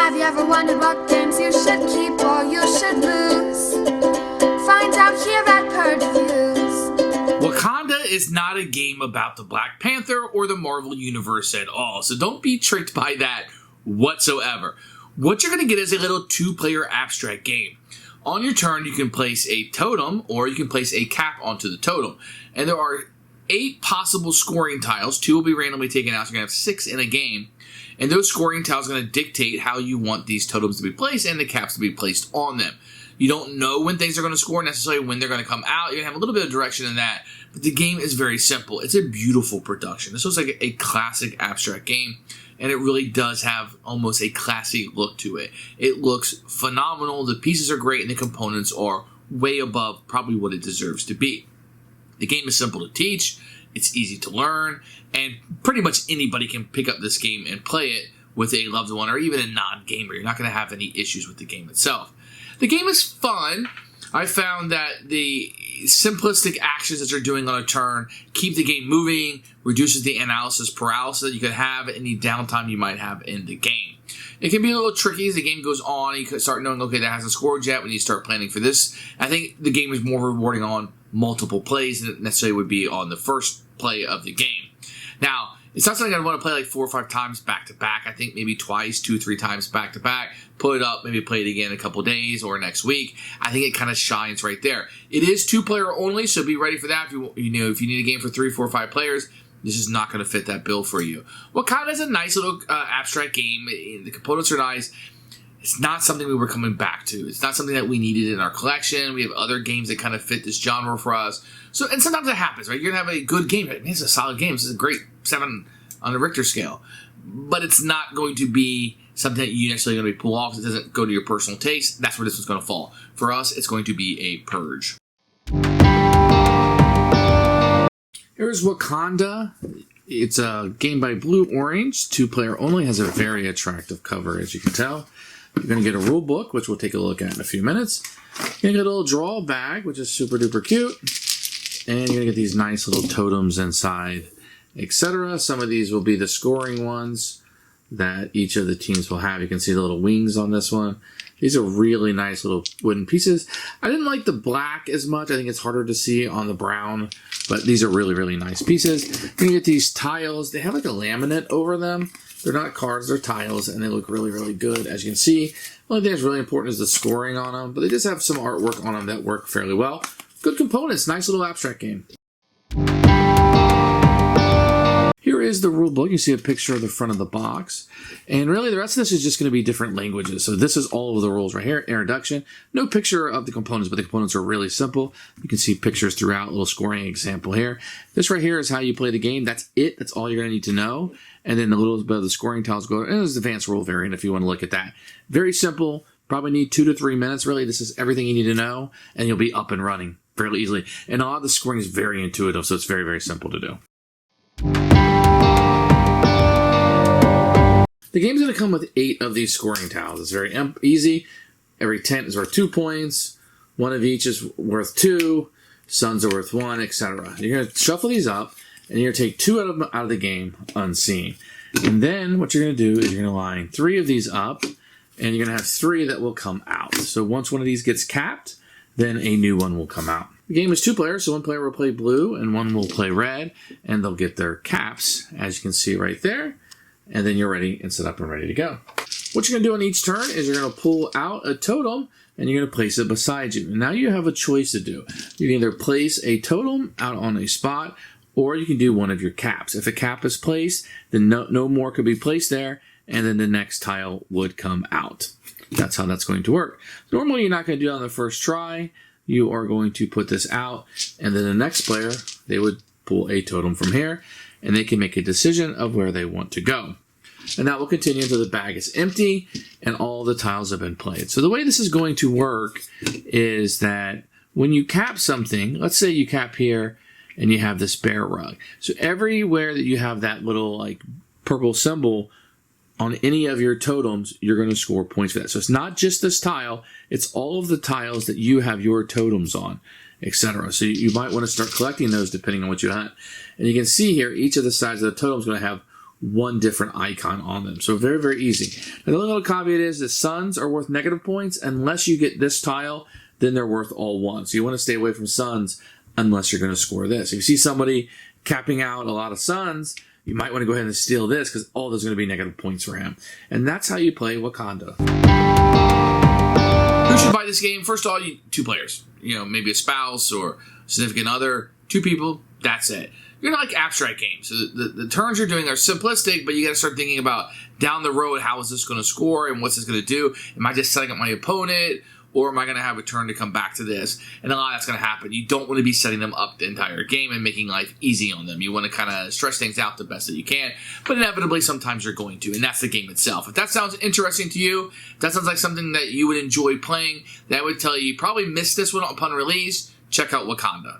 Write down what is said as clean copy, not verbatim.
Have you ever wondered what games you should keep or you should lose? Find out here at Purge Reviews. Wakanda is not a game about the Black Panther or the Marvel Universe at all, so don't be tricked by that whatsoever. What you're going to get is a little two-player abstract game. On your turn, you can place a totem or you can place a cap onto the totem. And there are 8 possible scoring tiles. 2 will be randomly taken out, so you're going to have 6 in a game. And those scoring tiles are going to dictate how you want these totems to be placed and the caps to be placed on them. You don't know when things are going to score, necessarily when they're going to come out. You're going to have a little bit of direction in that. But the game is very simple. It's a beautiful production. This looks like a classic abstract game. And it really does have almost a classy look to it. It looks phenomenal. The pieces are great and the components are way above probably what it deserves to be. The game is simple to teach. It's easy to learn. And pretty much anybody can pick up this game and play it with a loved one or even a non-gamer. You're not going to have any issues with the game itself. The game is fun. I found that the simplistic actions that you're doing on a turn keep the game moving, reduces the analysis paralysis that you could have, any downtime you might have in the game. It can be a little tricky as the game goes on. You can start knowing, okay, that hasn't scored yet when you start planning for this. I think the game is more rewarding on multiple plays than it necessarily would be on the first play of the game. Now, it's not something I'd want to play like 4 or 5 times back to back. I think maybe twice, 2 or 3 times back to back. Put it up, maybe play it again in a couple days or next week. I think it kind of shines right there. It is 2-player only, so be ready for that. If you need a game for 3, 4, 5 players, this is not going to fit that bill for you. Wakanda is a nice little abstract game. The components are nice. It's not something we were coming back to. It's not something that we needed in our collection. We have other games that kind of fit this genre for us. So, and sometimes it happens, right? You're going to have a good game. Man, it's a solid game. This is a great 7 on the Richter scale. But it's not going to be something that you necessarily going to pull off. It doesn't go to your personal taste. That's where this one's going to fall. For us, it's going to be a Purge. Here's Wakanda. It's a game by Blue Orange. 2-player only. Has a very attractive cover, as you can tell. You're going to get a rule book, which we'll take a look at in a few minutes. You're going to get a little draw bag, which is super duper cute. And you're going to get these nice little totems inside, etc. Some of these will be the scoring ones that each of the teams will have. You can see the little wings on this one. These are really nice little wooden pieces. I didn't like the black as much. I think it's harder to see on the brown, but these are really, really nice pieces. You're going to get these tiles. They have like a laminate over them. They're not cards, they're tiles, and they look really, really good. As you can see, the only thing that's really important is the scoring on them, but they just have some artwork on them that work fairly well. Good components, nice little abstract game. Here is the rule book. You see a picture of the front of the box. And really, the rest of this is just going to be different languages. So this is all of the rules right here. Introduction. No picture of the components, but the components are really simple. You can see pictures throughout. A little scoring example here. This right here is how you play the game. That's it. That's all you're going to need to know. And then a little bit of the scoring tiles go. And there's the advanced rule variant if you want to look at that. Very simple. Probably need 2 to 3 minutes. Really, this is everything you need to know. And you'll be up and running fairly easily. And a lot of the scoring is very intuitive, so it's very, very simple to do. The game's going to come with 8 of these scoring tiles. It's very easy. Every tent is worth 2 points. 1 of each is worth 2. Suns are worth 1, etc. You're going to shuffle these up, and you're going to take 2 out of the game unseen. And then what you're going to do is you're going to line 3 of these up, and you're going to have 3 that will come out. So once one of these gets capped, then a new one will come out. The game is 2 players, so 1 player will play blue, and 1 will play red, and they'll get their caps, as you can see right there. And then you're ready and set up and ready to go. What you're going to do on each turn is you're going to pull out a totem and you're going to place it beside you. And now you have a choice to do. You can either place a totem out on a spot or you can do one of your caps. If a cap is placed, then no more could be placed there and then the next tile would come out. That's how that's going to work. Normally you're not going to do it on the first try. You are going to put this out and then the next player, they would pull a totem from here. And they can make a decision of where they want to go. And that will continue until the bag is empty and all the tiles have been played. So the way this is going to work is that when you cap something, let's say you cap here and you have this bear rug. So everywhere that you have that little like purple symbol on any of your totems, you're going to score points for that. So it's not just this tile, it's all of the tiles that you have your totems on, etc. So you might want to start collecting those depending on what you have. And you can see here, each of the sides of the totem is going to have one different icon on them. So very, very easy. And the only little caveat is that suns are worth negative points. Unless you get this tile, then they're worth all 1. So you want to stay away from suns unless you're going to score this. If you see somebody capping out a lot of suns, you might want to go ahead and steal this because all those are going to be negative points for him. And that's how you play Wakanda. Who should buy this game? First of all, 2 players. Maybe a spouse or significant other. 2 people, that's it. You're not like abstract games. So the turns you're doing are simplistic, but you got to start thinking about down the road, how is this going to score and what's this going to do? Am I just setting up my opponent, or am I going to have a turn to come back to this? And a lot of that's going to happen. You don't want to be setting them up the entire game and making life easy on them. You want to kind of stretch things out the best that you can, but inevitably sometimes you're going to, and that's the game itself. If that sounds interesting to you, if that sounds like something that you would enjoy playing, that would tell you probably missed this one upon release, check out Wakanda.